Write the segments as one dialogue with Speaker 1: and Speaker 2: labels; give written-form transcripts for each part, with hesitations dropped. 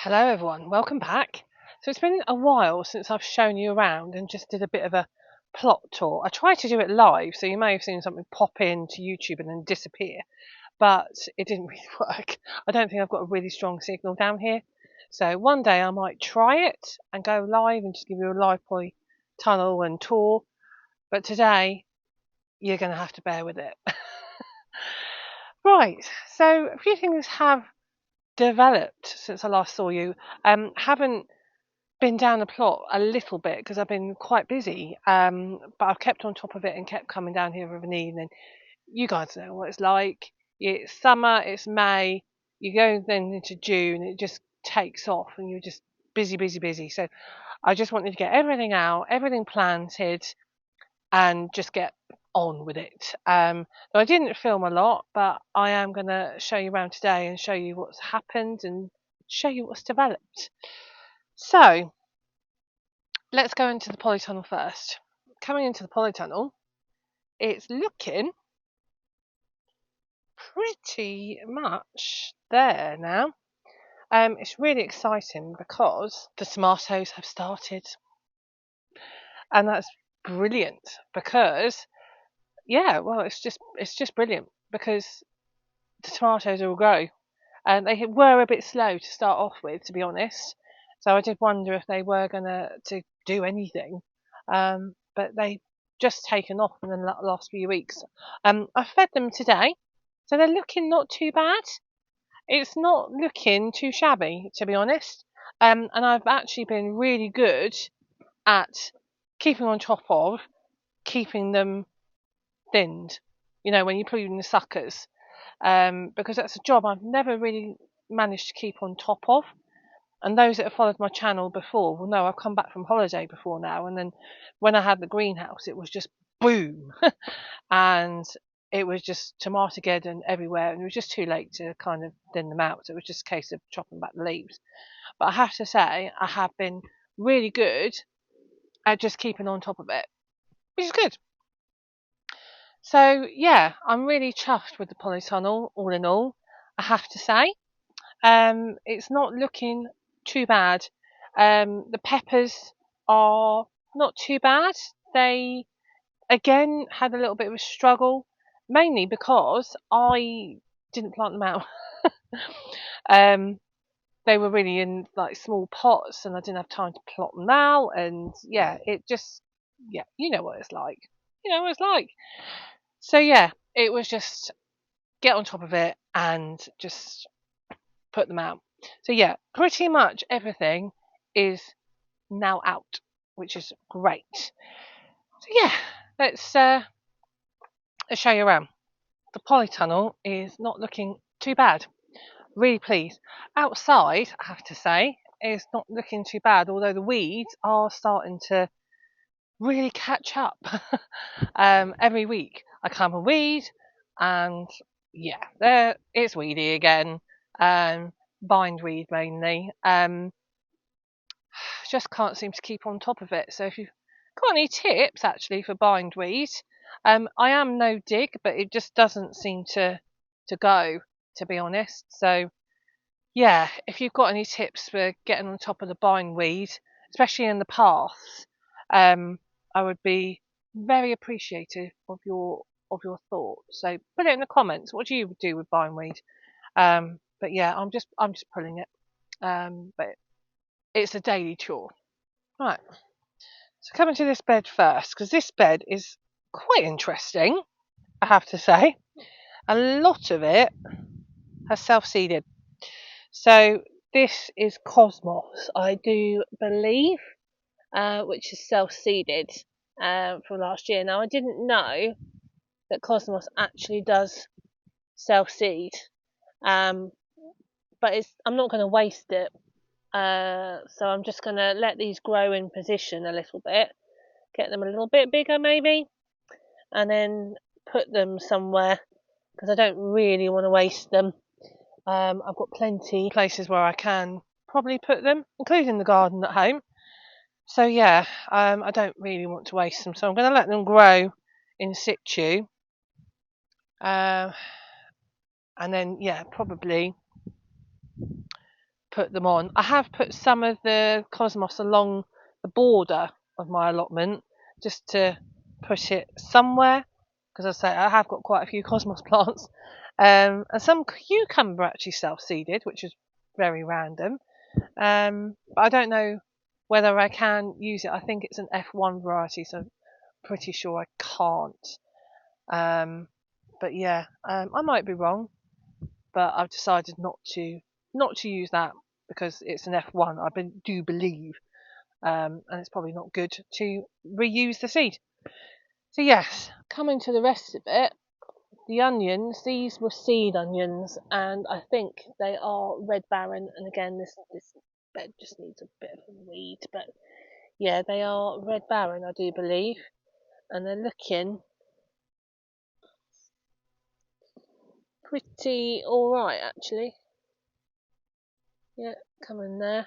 Speaker 1: Hello everyone, welcome back. So it's been a while since I've shown you around and just did a bit of a plot tour. I tried to do it live, so you may have seen something pop into YouTube and then disappear, but it didn't really work. I don't think I've got a really strong signal down here. So one day I might try it and go live and just give you a live Polytunnel and tour, but today you're going to have to bear with it. Right, so a few things have developed since I last saw you. Haven't been down the plot a little bit because I've been quite busy, but I've kept on top of it and kept coming down here of an evening. You guys know what it's like. It's summer, it's May, you go then into June, it just takes off and you're just busy, busy, busy. So I just wanted to get everything out, everything planted, and just get on with it. So I didn't film a lot, but I am going to show you around today and show you what's happened and show you what's developed. So let's go into the polytunnel first. Coming into the polytunnel, it's looking pretty much there now. It's really exciting because the tomatoes have started, and that's brilliant because well, it's just brilliant because the tomatoes will grow, and they were a bit slow to start off with, to be honest. So I did wonder if they were gonna to do anything, but they just taken off in the last few weeks. I fed them today, so they're looking not too bad. It's not looking too shabby, to be honest. And I've actually been really good at keeping on top of keeping them thinned. You know, when you're pruning the suckers, because that's a job I've never really managed to keep on top of. And those that have followed my channel before will know I've come back from holiday before now, and then when I had the greenhouse, it was just boom, and it was just Tomatogeddon everywhere, and it was just too late to kind of thin them out. So it was just a case of chopping back the leaves. But I have to say, I have been really good at just keeping on top of it, which is good. So yeah, I'm really chuffed with the polytunnel, all in all, I have to say. It's not looking too bad. The peppers are not too bad. They again had a little bit of a struggle, mainly because I didn't plant them out. um, they were really in like small pots, and I didn't have time to plot them out. And yeah, you know what it's like. You know what it's like. So yeah, it was just get on top of it and just put them out. So yeah, pretty much everything is now out, which is great. So yeah, let's show you around. The polytunnel is not looking too bad. Really pleased. Outside, I have to say, is not looking too bad, although the weeds are starting to really catch up. Every week I come and weed, and yeah, there it's weedy again. Bindweed mainly. Just can't seem to keep on top of it. So if you've got any tips actually for bindweed, I am no dig, but it just doesn't seem to go, to be honest. So yeah, if you've got any tips for getting on top of the bindweed, especially in the paths, I would be very appreciative of your thoughts. So put it in the comments. What do you do with bindweed? But yeah, I'm just pulling it. But it's a daily chore. Right. So coming to this bed first, because this bed is quite interesting, I have to say. A lot of it has self-seeded. So this is Cosmos, I do believe, which is self-seeded from last year. Now I didn't know that Cosmos actually does self-seed, um, but I'm not going to waste it. So I'm just going to let these grow in position a little bit, get them a little bit bigger maybe, and then put them somewhere because I don't really want to waste them. I've got plenty places where I can probably put them, including the garden at home. So yeah, I don't really want to waste them, so I'm going to let them grow in situ. And then yeah, probably put them on. I have put some of the cosmos along the border of my allotment just to push it somewhere, because I say I have got quite a few cosmos plants, and some cucumber actually self-seeded, which is very random. But I don't know whether I can use it. I think it's an F1 variety, so I'm pretty sure I can't. But yeah, I might be wrong, but I've decided not to use that because it's an F1. Do believe, and it's probably not good to reuse the seed. So yes, coming to the rest of it, the onions. These were seed onions, and I think they are Red Baron. And again, this bed just needs a bit of a weed, but yeah, they are Red Baron, I do believe, and they're looking pretty alright actually. Yeah, coming there.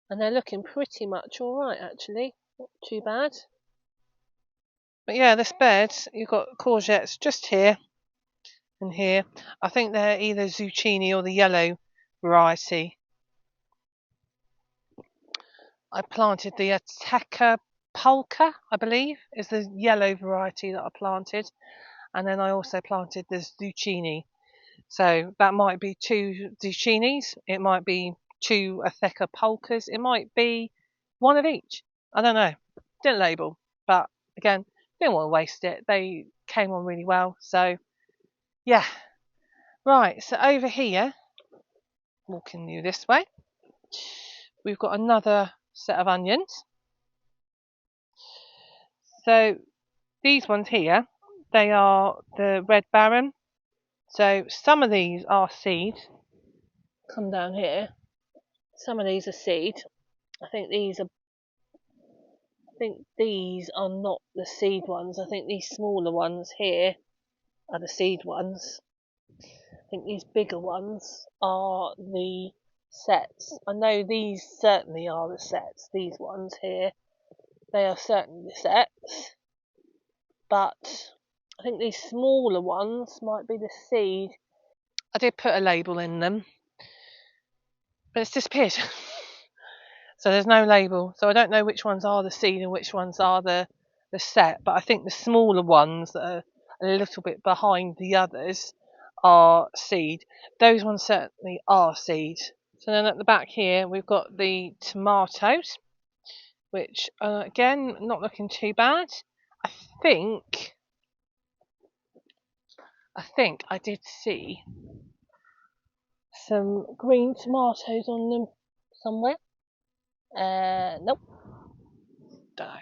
Speaker 1: And they're looking pretty much alright actually. Not too bad. But yeah, this bed, you've got courgettes just here and here. I think they're either zucchini or the yellow variety. I planted the Attacker Polka, I believe, is the yellow variety that I planted. And then I also planted the zucchini. So that might be 2 zucchinis, it might be 2 Atheca polkas, it might be 1 of each. I don't know. Didn't label, but again, didn't want to waste it. They came on really well. So yeah. Right, so over here, walking you this way, we've got another set of onions. So these ones here, they are the Red Baron. So some of these are seed. Come down here. Some of these are seed. I think these are not the seed ones. I think these smaller ones here are the seed ones. I think these bigger ones are the sets. I know these certainly are the sets. These ones here, they are certainly the sets. But I think these smaller ones might be the seed. I did put a label in them, but it's disappeared. So there's no label. So I don't know which ones are the seed and which ones are the set. But I think the smaller ones that are a little bit behind the others are seed. Those ones certainly are seed. So then at the back here we've got the tomatoes, which again, not looking too bad. I think I did see some green tomatoes on them somewhere. Nope. Don't know.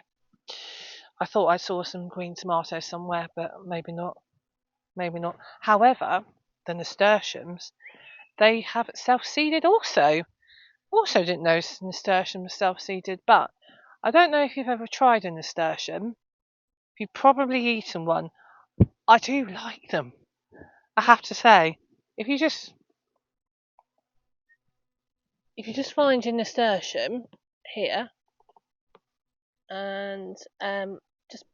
Speaker 1: I thought I saw some green tomatoes somewhere, but maybe not. Maybe not. However, the nasturtiums, they have self-seeded also. Also didn't know nasturtiums self-seeded, but I don't know if you've ever tried a nasturtium. You've probably eaten one. I do like them. I have to say, if you just find your nasturtium here and just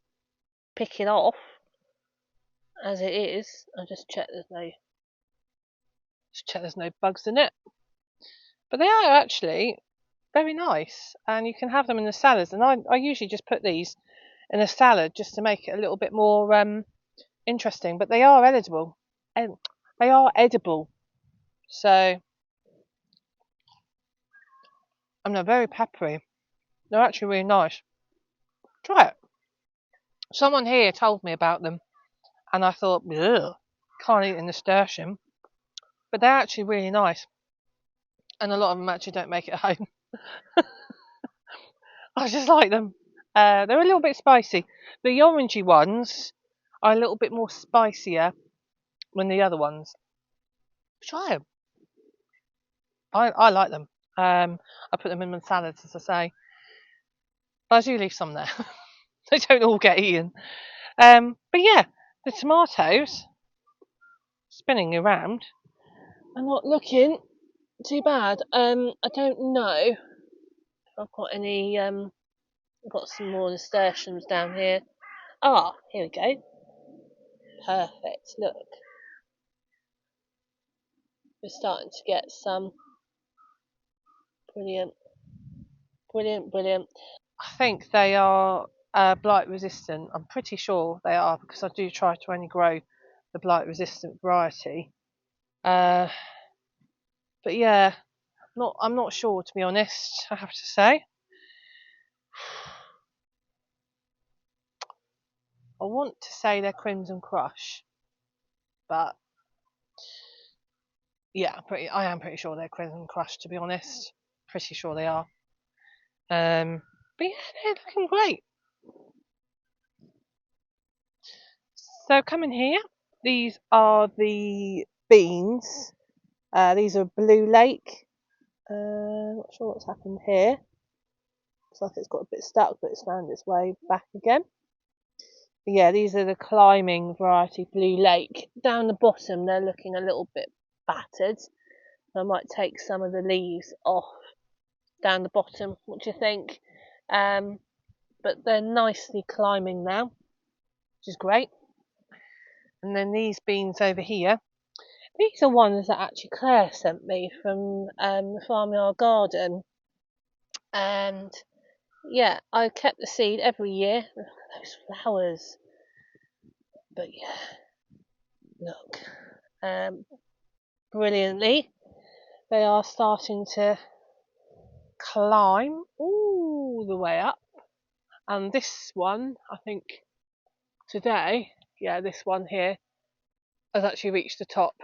Speaker 1: pick it off as it is, I'll just check there's no bugs in it. But they are actually very nice, and you can have them in the salads. And I usually just put these in a salad just to make it a little bit more interesting. But they are edible, and they are edible. So and they're very peppery. They're actually really nice. Try it. Someone here told me about them, and I thought, ugh, can't eat a nasturtium. But they're actually really nice, and a lot of them actually don't make it home. I just like them. They're a little bit spicy. The orangey ones are a little bit more spicier than the other ones. Try them. I like them. I put them in my salads, as I say. But I do leave some there. They don't all get eaten. But yeah, the tomatoes, spinning around, are not looking too bad. I don't know if I've got any. I've got some more nasturtiums down here. Ah, here we go. Perfect. Look, we're starting to get some
Speaker 2: Brilliant. Brilliant, brilliant.
Speaker 1: I think they are blight resistant. I'm pretty sure they are because I do try to only grow the blight resistant variety. But yeah, I'm not sure, to be honest, I have to say. I want to say they're Crimson Crush, but yeah, I am pretty sure they're Crimson Crush, to be honest. Pretty sure they are. But yeah, they're looking great. So come in here. These are the beans. These are Blue Lake. Not sure what's happened here. Looks like it's got a bit stuck, but it's found its way back again. But yeah, these are the climbing variety Blue Lake. Down the bottom, they're looking a little bit battered. I might take some of the leaves off down the bottom. What do you think? But they're nicely climbing now, which is great. And then these beans over here. These are ones that actually Claire sent me from the farmyard garden. And yeah, I kept the seed every year. Look at those flowers. But yeah, look. Brilliantly. They are starting to climb all the way up. And this one, I think today, yeah, this one here has actually reached the top.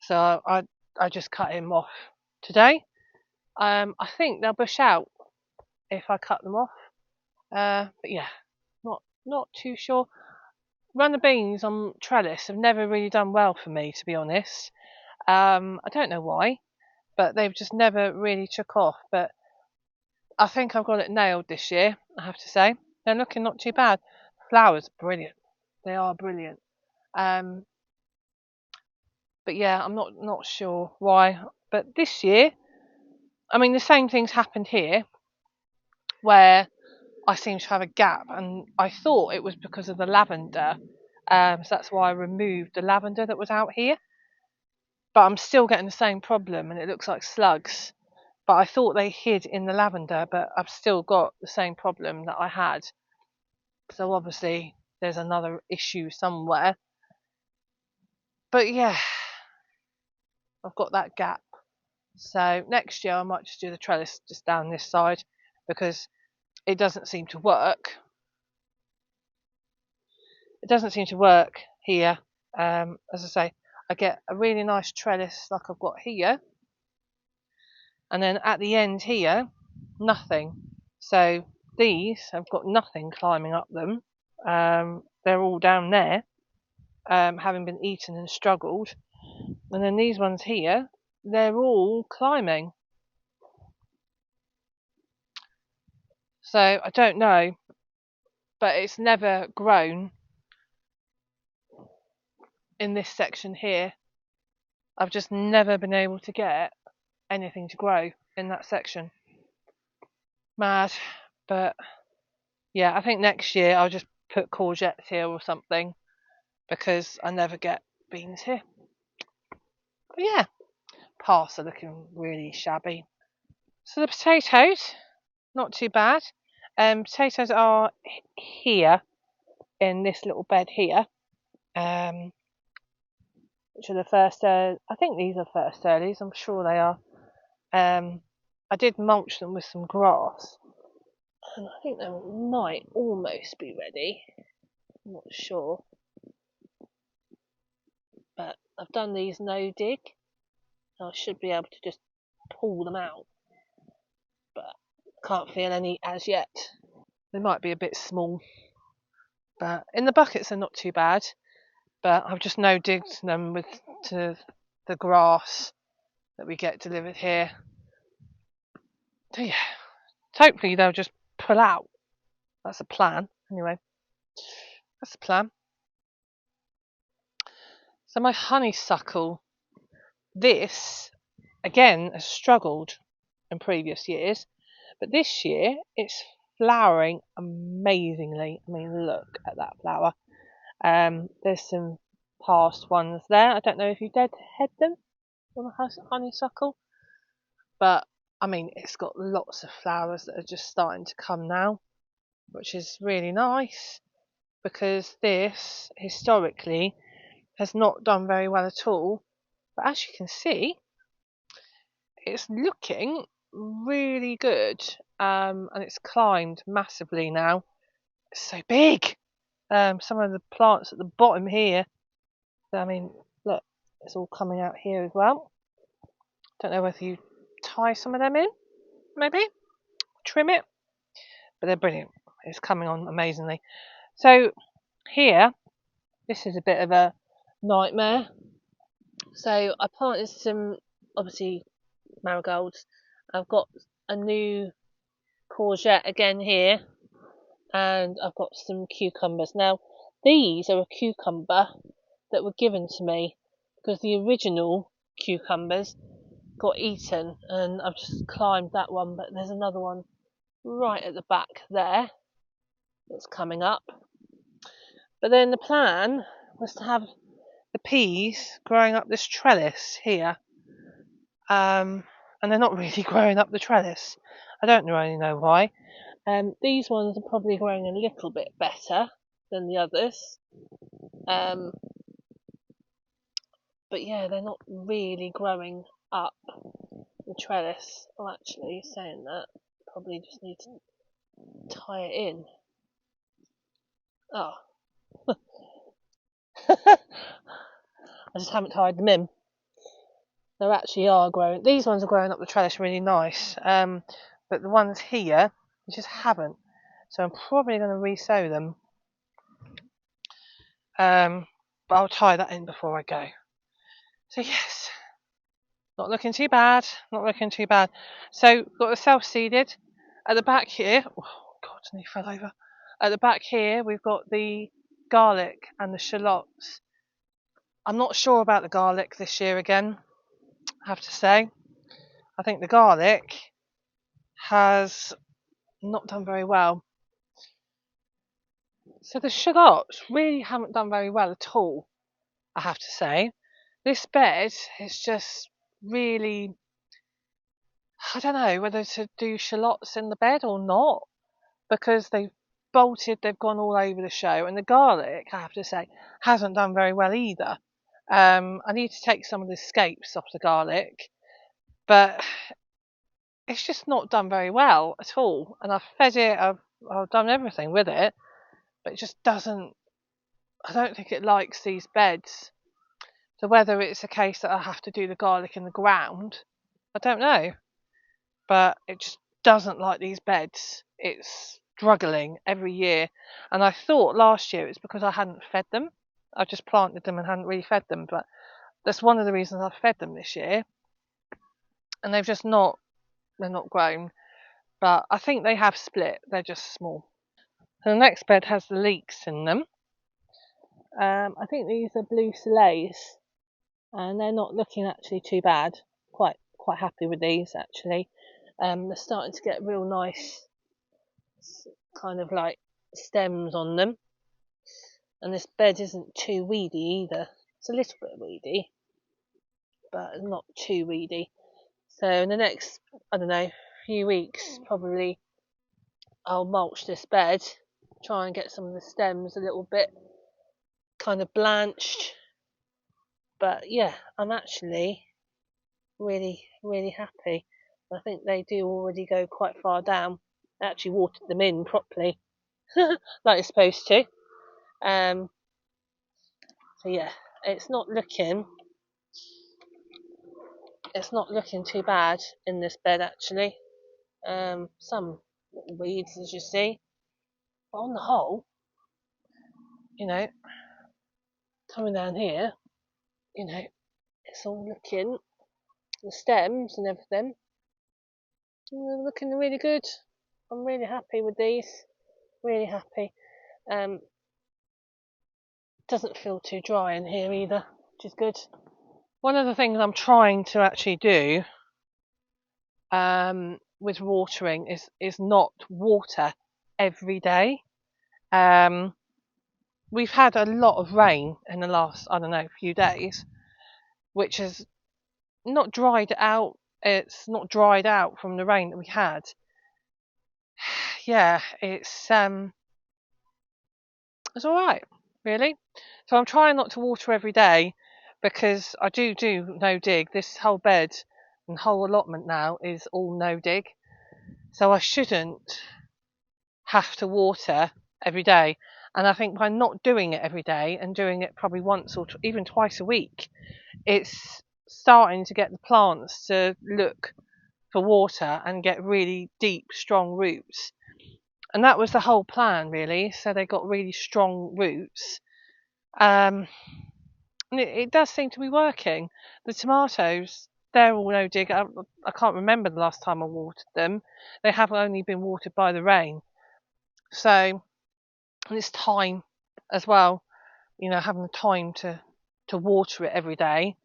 Speaker 1: So I just cut him off today. I think they'll bush out if I cut them off. But yeah, not too sure. Runner beans on trellis have never really done well for me, to be honest. I don't know why, but they've just never really took off. But I think I've got it nailed this year, I have to say. They're looking not too bad. Flowers, brilliant. They are brilliant. But yeah, I'm not sure why. But this year, I mean, the same thing's happened here, where I seem to have a gap, and I thought it was because of the lavender. So that's why I removed the lavender that was out here. But I'm still getting the same problem, and it looks like slugs. But I thought they hid in the lavender, but I've still got the same problem that I had. So obviously there's another issue somewhere. But yeah, I've got that gap. So next year I might just do the trellis just down this side because it doesn't seem to work. It doesn't seem to work here. As I say, I get a really nice trellis like I've got here, and then at the end here, nothing. So these have got nothing climbing up them. They're all down there, having been eaten and struggled. And then these ones here, they're all climbing. So I don't know, but it's never grown in this section here. I've just never been able to get anything to grow in that section. Mad. But yeah, I think next year I'll just put courgettes here or something because I never get beans here. But yeah, paths are looking really shabby. So the potatoes, not too bad. Potatoes are here in this little bed here, which are the first. I think these are first earlies. I'm sure they are. I did mulch them with some grass, and I think they might almost be ready. I'm not sure, but I've done these no dig. I should be able to just pull them out, but can't feel any as yet. They might be a bit small, but in the buckets they're not too bad. But I've just no digged them with to the grass that we get delivered here. So yeah, hopefully they'll just pull out. That's a plan. Anyway, that's the plan. So my honeysuckle, this again has struggled in previous years, but this year it's flowering amazingly. I mean, look at that flower. There's some past ones there. I don't know if you deadhead them. on the honeysuckle. But I mean, it's got lots of flowers that are just starting to come now, which is really nice because this historically has not done very well at all. But as you can see, it's looking really good, and it's climbed massively now. It's so big. Some of the plants at the bottom here, I mean, look, it's all coming out here as well. Don't know whether you tie some of them in, maybe trim it, but they're brilliant. It's coming on amazingly. So here, this is a bit of a nightmare. So I planted some, obviously, marigolds. I've got a new courgette again here, and I've got some cucumbers. Now, these are a cucumber that were given to me because the original cucumbers got eaten, and I've just climbed that one, but there's another one right at the back there that's coming up. But then the plan was to have the peas growing up this trellis here, and they're not really growing up the trellis. I don't really know why. These ones are probably growing a little bit better than the others. But yeah, they're not really growing up the trellis. Oh, actually, saying that, probably just need to tie it in. Oh, I just haven't tied them in. They actually are growing. These ones are growing up the trellis really nice, but the ones here, they just haven't. So I'm probably going to re-sow them. But I'll tie that in before I go. So yes, not looking too bad. Not looking too bad. So got the self-seeded. At the back here, oh God, nearly fell over. At the back here, we've got the garlic and the shallots. I'm not sure about the garlic this year again, I have to say. I think the garlic has not done very well. So the shallots really haven't done very well at all, I have to say. This bed is just really, I don't know whether to do shallots in the bed or not, because they've bolted, they've gone all over the show, and the garlic, I have to say, hasn't done very well either. I need to take some of the scapes off the garlic, but it's just not done very well at all. And I've fed it, I've done everything with it, but it just doesn't, I don't think it likes these beds. So whether it's a case that I have to do the garlic in the ground, I don't know. But it just doesn't like these beds. It's struggling every year. And I thought last year it's because I hadn't fed them. I just planted them and hadn't really fed them. But that's one of the reasons I've fed them this year. And they've just not, they're not grown. But I think they have split. They're just small. So the next bed has the leeks in them. I think these are blue soleils, and they're not looking actually too bad. Quite happy with these actually. They're starting to get real nice kind of like stems on them, and this bed isn't too weedy either. It's a little bit weedy, but not too weedy. So in the next, I don't know, few weeks probably I'll mulch this bed, try and get some of the stems a little bit kind of blanched. But yeah, I'm actually really happy. I think they do already go quite far down. I actually watered them in properly, like you're supposed to. So yeah, it's not looking too bad in this bed actually. Some little weeds as you see, but on the whole, you know, coming down here, you know, it's all looking, the stems and everything, looking really good. I'm really happy with these. Really happy. Doesn't feel too dry in here either, which is good. One of the things I'm trying to actually do with watering is not water every day. We've had a lot of rain in the last, I don't know, few days, which has not dried out. It's not dried out from the rain that we had. Yeah, it's all right, really. So I'm trying not to water every day because I do no dig. This whole bed and whole allotment now is all no dig, so I shouldn't have to water every day. And I think by not doing it every day and doing it probably once or even twice a week, it's starting to get the plants to look for water and get really deep, strong roots. And that was the whole plan, really. So they got really strong roots. And it does seem to be working. The tomatoes, they're all no dig. I can't remember the last time I watered them. They have only been watered by the rain. So, and it's time as well, having the time to water it every day.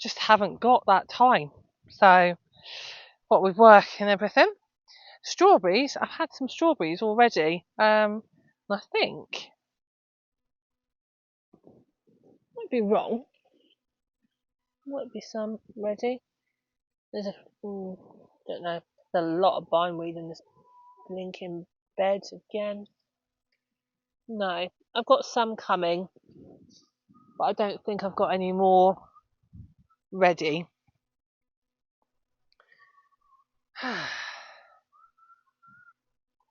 Speaker 1: Just haven't got that time. So, what with work and everything. Strawberries, I've had some strawberries already. I think, might be wrong, might be some ready. There's don't know, there's a lot of bindweed in this blinking bed again. No, I've got some coming, but I don't think I've got any more ready.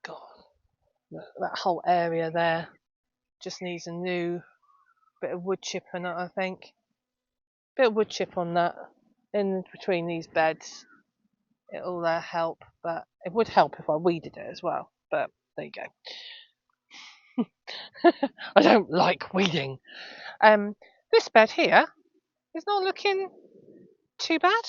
Speaker 1: God, that whole area there just needs a new bit of wood chip on it, I think. Bit of wood chip on that in between these beds. It'll help, but it would help if I weeded it as well. But there you go. I don't like weeding. This bed here is not looking too bad.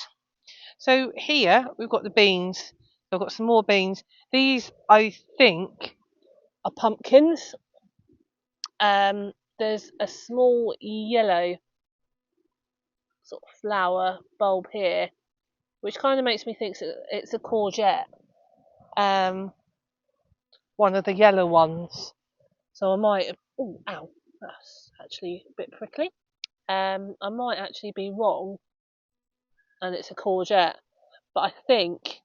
Speaker 1: So here we've got the beans. I've got some more beans. These I think are pumpkins. There's a small yellow sort of flower bulb here, which kind of makes me think it's a courgette. One of the yellow ones. So I might have, oh, ow, that's actually a bit prickly. I might actually be wrong, and it's a courgette, but I think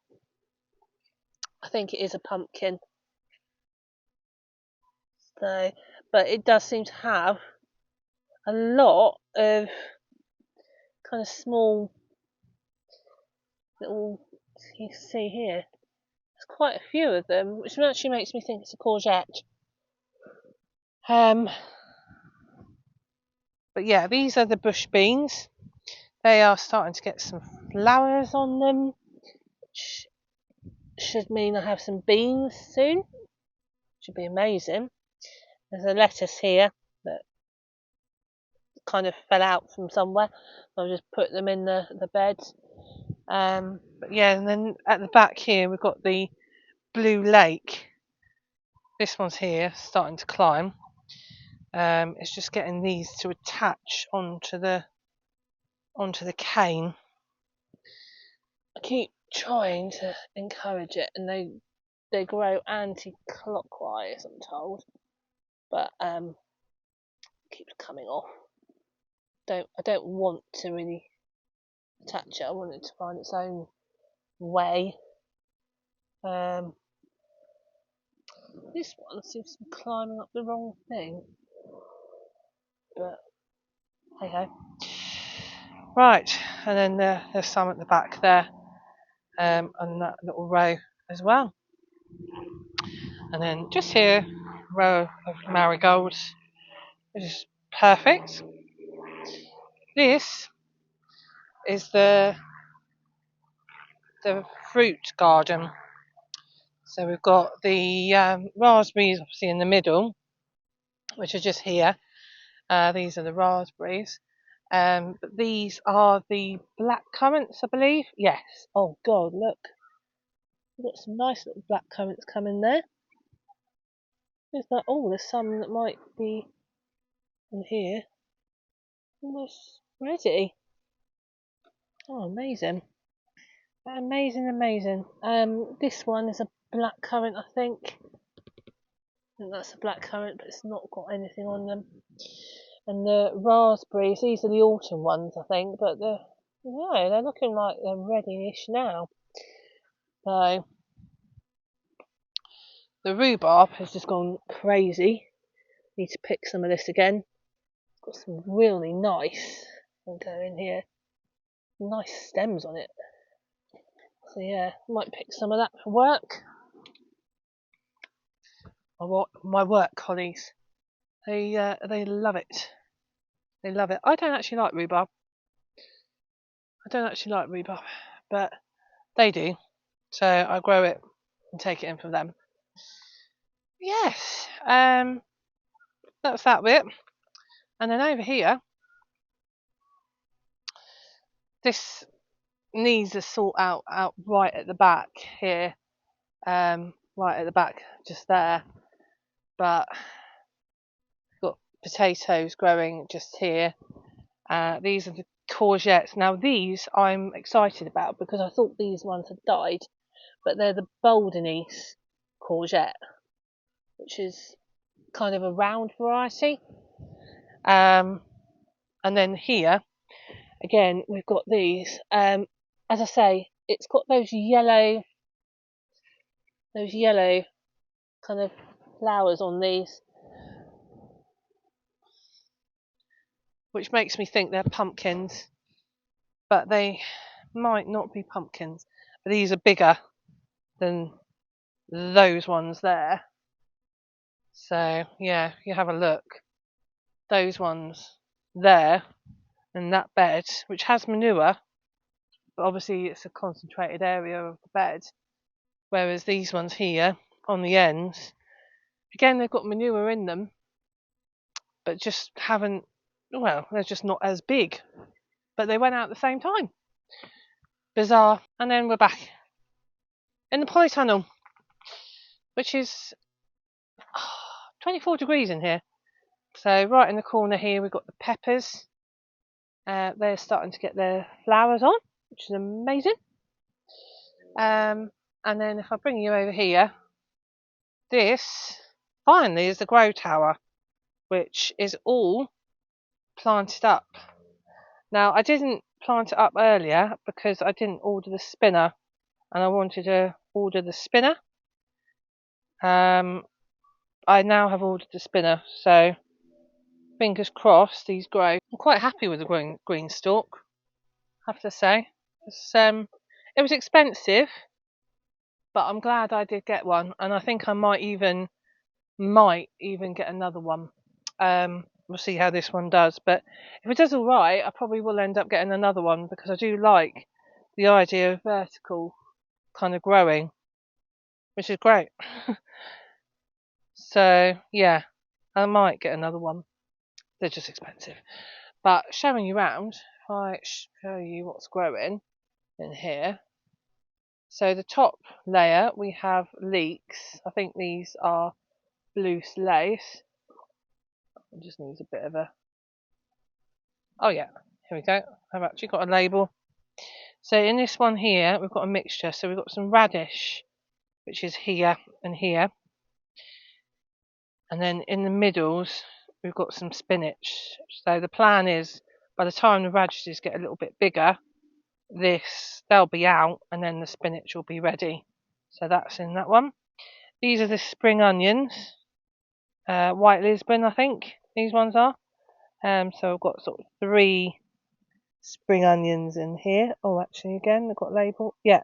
Speaker 1: it is a pumpkin. So, but it does seem to have a lot of kind of small little. You can see here, there's quite a few of them, which actually makes me think it's a courgette. But yeah, these are the bush beans. They are starting to get some flowers on them, which should mean I have some beans soon. Should be amazing. There's a lettuce here that kind of fell out from somewhere, so I'll just put them in the bed. But yeah, and then at the back here we've got the blue lake. This one's here, starting to climb. It's just getting these to attach onto the cane. I keep trying to encourage it, and they grow anti-clockwise, I'm told, but it keeps coming off. I don't want to really attach it. I want it to find its own way. This one seems to be climbing up the wrong thing, but hey ho. Right, and then there's some at the back there, and that little row as well. And then just here, row of marigolds, which is perfect. This is the fruit garden. So we've got the raspberries obviously in the middle, which are just here. These are the raspberries. But these are the black currants, I believe. Yes. Oh God, look. We've got some nice little black currants coming there. There's some that might be in here. Almost ready. Oh, amazing. Amazing. This one is a black currant, I think. That's a black currant, but it's not got anything on them. And the raspberries, these are the autumn ones, I think, but
Speaker 2: No, they're looking like they're ready-ish now. So
Speaker 1: The rhubarb has just gone crazy. Need to pick some of this again. Got some really nice, I'll go in here, nice stems on it. So yeah, might pick some of that for work. My work colleagues, they love it. They love it. I don't actually like rhubarb. But they do. So I grow it and take it in from them. Yes, that's that bit. And then over here, this needs a sort out right at the back here, right at the back, just there. But got potatoes growing just here. These are the courgettes. Now these I'm excited about because I thought these ones had died, but they're the Boldenese courgette, which is kind of a round variety. And then here again we've got these. As I say, it's got those yellow kind of flowers on these, which makes me think they're pumpkins, but they might not be pumpkins. But these are bigger than those ones there. So yeah, you have a look. Those ones there in that bed, which has manure, but obviously it's a concentrated area of the bed. Whereas these ones here on the ends, again they've got manure in them, but just haven't. Well, they're just not as big. But they went out at the same time. Bizarre. And then we're back in the Polytunnel, which is 24 degrees in here. So right in the corner here we've got the peppers. They're starting to get their flowers on, which is amazing. And then if I bring you over here, this finally is the grow tower, which is all planted up. Now I didn't plant it up earlier because I didn't order the spinner, and I wanted to order the spinner. I now have ordered the spinner, so fingers crossed these grow. I'm quite happy with the green stalk, I have to say. It was expensive, but I'm glad I did get one, and I think I might even get another one. We'll see how this one does, but if it does all right, I probably will end up getting another one because I do like the idea of vertical kind of growing, which is great. So yeah, I might get another one. They're just expensive. But showing you around, if I show you what's growing in here. So the top layer we have leeks. I think these are blue lace. It just needs a bit of a. Oh yeah, here we go. I've actually got a label. So in this one here, we've got a mixture. So we've got some radish, which is here and here. And then in the middles, we've got some spinach. So the plan is, by the time the radishes get a little bit bigger, they'll be out, and then the spinach will be ready. So that's in that one. These are the spring onions, White Lisbon, I think these ones are. So I've got sort of 3 spring onions in here. Oh, actually, again, they've got a label. Yeah,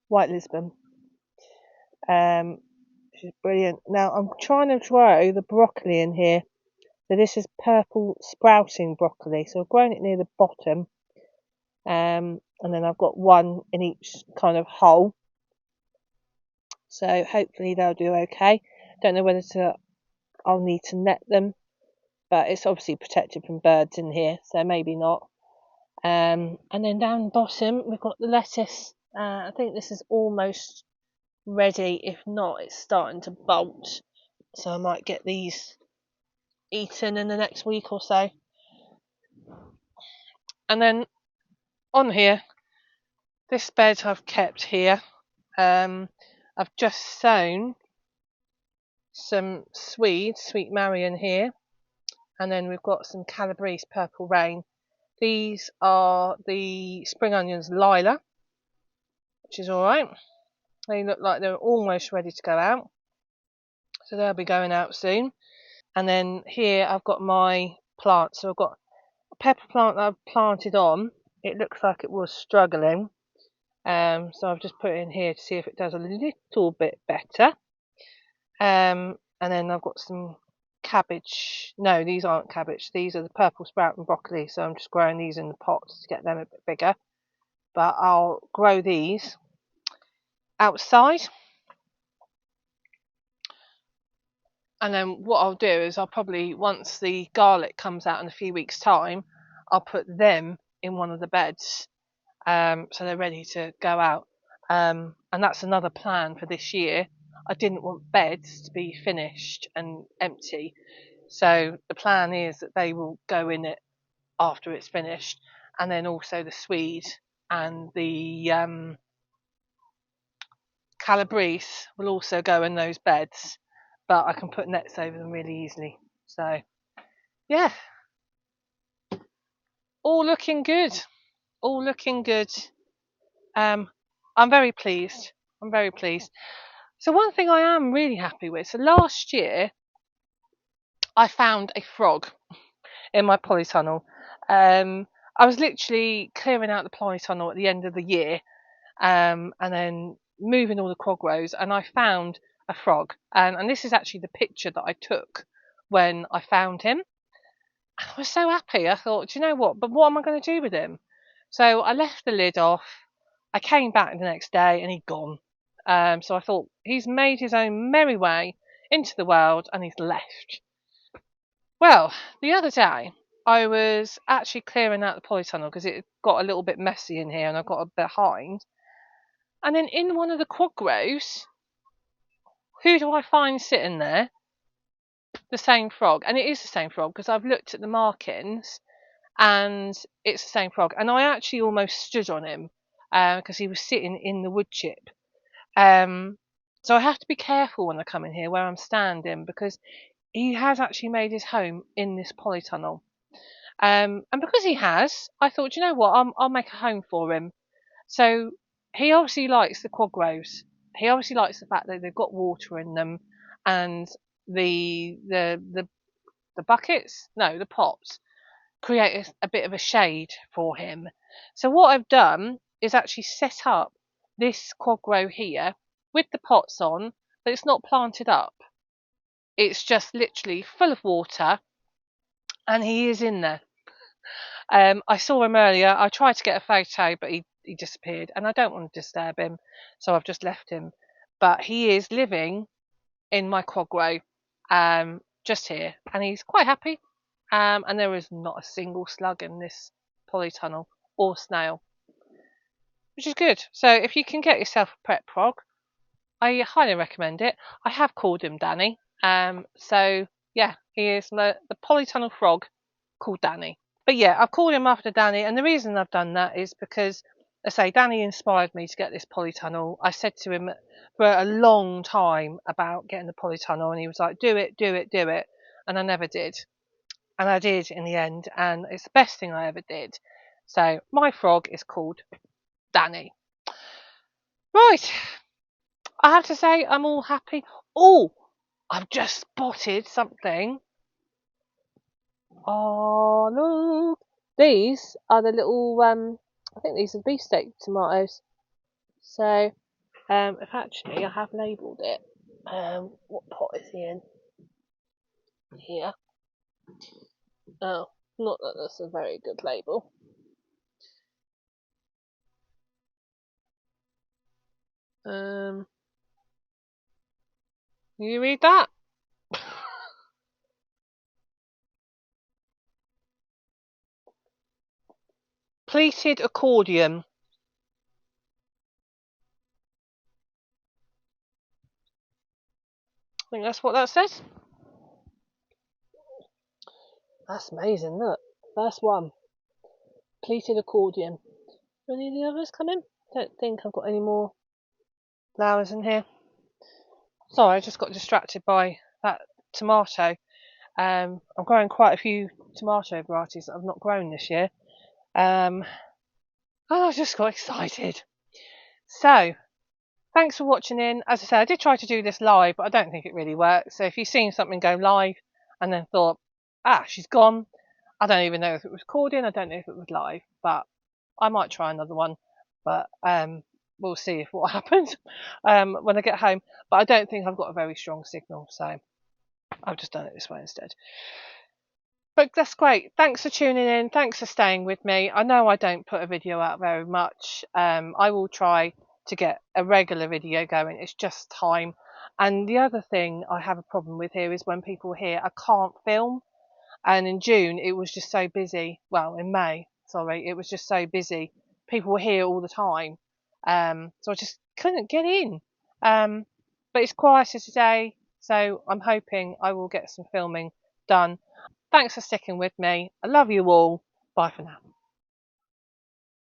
Speaker 1: White Lisbon. Which is brilliant. Now I'm trying to grow the broccoli in here. So this is purple sprouting broccoli. So I've grown it near the bottom. And then I've got one in each kind of hole. So hopefully they'll do okay. Don't know whether I'll need to net them, but it's obviously protected from birds in here, so maybe not. And then down the bottom we've got the lettuce. I think this is almost ready. If not, it's starting to bolt. So I might get these eaten in the next week or so. And then on here, this bed I've kept here. I've just sown some sweet Mary in here, and then we've got some Calabrese purple rain. These are the spring onions Lila, which is alright. They look like they're almost ready to go out. So they'll be going out soon. And then here I've got my plants. So I've got a pepper plant that I've planted on. It looks like it was struggling. So I've just put it in here to see if it does a little bit better. And then I've got some cabbage. No, these aren't cabbage. These are the purple sprout and broccoli. So I'm just growing these in the pots to get them a bit bigger. But I'll grow these outside. And then what I'll do is I'll probably, once the garlic comes out in a few weeks' time, I'll put them in one of the beds. So they're ready to go out. And that's another plan for this year. I didn't want beds to be finished and empty. So the plan is that they will go in it after it's finished. And then also the swede and the Calabrese will also go in those beds. But I can put nets over them really easily. So, yeah, all looking good. All looking good. I'm very pleased. I'm very pleased. So one thing I am really happy with. So last year I found a frog in my polytunnel. I was literally clearing out the polytunnel at the end of the year, and then moving all the cog rows, and I found a frog. And this is actually the picture that I took when I found him. I was so happy. I thought, do you know what? But what am I going to do with him? So I left the lid off. I came back the next day and he'd gone. So I thought he's made his own merry way into the world and he's left. Well, the other day I was actually clearing out the polytunnel because it got a little bit messy in here and I got a bit behind. And then in one of the quag rows, who do I find sitting there? The same frog. And it is the same frog because I've looked at the markings and it's the same frog. And I actually almost stood on him because he was sitting in the wood chip. So I have to be careful when I come in here where I'm standing because he has actually made his home in this polytunnel. And because he has, I thought, you know what, I'll make a home for him. So he obviously likes the quag rows. He obviously likes the fact that they've got water in them, and the buckets, no, the pots create a bit of a shade for him. So what I've done is actually set up this quag row here with the pots on, but it's not planted up. It's just literally full of water, and he is in there. I saw him earlier. I tried to get a photo, but he disappeared, and I don't want to disturb him, so I've just left him. But he is living in my quag row, just here, and he's quite happy. And there is not a single slug in this polytunnel or snail, which is good. So if you can get yourself a pet frog, I highly recommend it. I have called him Danny. So yeah, he is the polytunnel frog called Danny. But yeah, I've called him after Danny, and the reason I've done that is because, I say, Danny inspired me to get this polytunnel. I said to him for a long time about getting the polytunnel, and he was like, "Do it, do it, do it," and I never did. And I did in the end, and it's the best thing I ever did. So my frog is called Danny. Right, I have to say I'm all happy. Oh, I've just spotted something. Oh look, these are the little I think these are beefsteak tomatoes. So if actually I have labelled it. What pot is he in? Here. Oh, not that that's a very good label. You read that? Pleated accordion. I think that's what that says. That's amazing, look. First one. Pleated accordion. Any of the others come in? Don't think I've got any more flowers in here. Sorry, I just got distracted by that tomato. I'm growing quite a few tomato varieties that I've not grown this year. And I just got excited. So thanks for watching in. As I said, I did try to do this live, but I don't think it really worked. So if you've seen something go live and then thought, she's gone, I don't even know if it was recording. I don't know if it was live, but I might try another one. But we'll see if what happens when I get home. But I don't think I've got a very strong signal, so I've just done it this way instead. But that's great. Thanks for tuning in. Thanks for staying with me. I know I don't put a video out very much. I will try to get a regular video going. It's just time. And the other thing I have a problem with here is when people hear I can't film. And in June, it was just so busy. Well, in May, sorry, it was just so busy. People were here all the time. So I just couldn't get in. But it's quieter today. So I'm hoping I will get some filming done. Thanks for sticking with me. I love you all. Bye for now.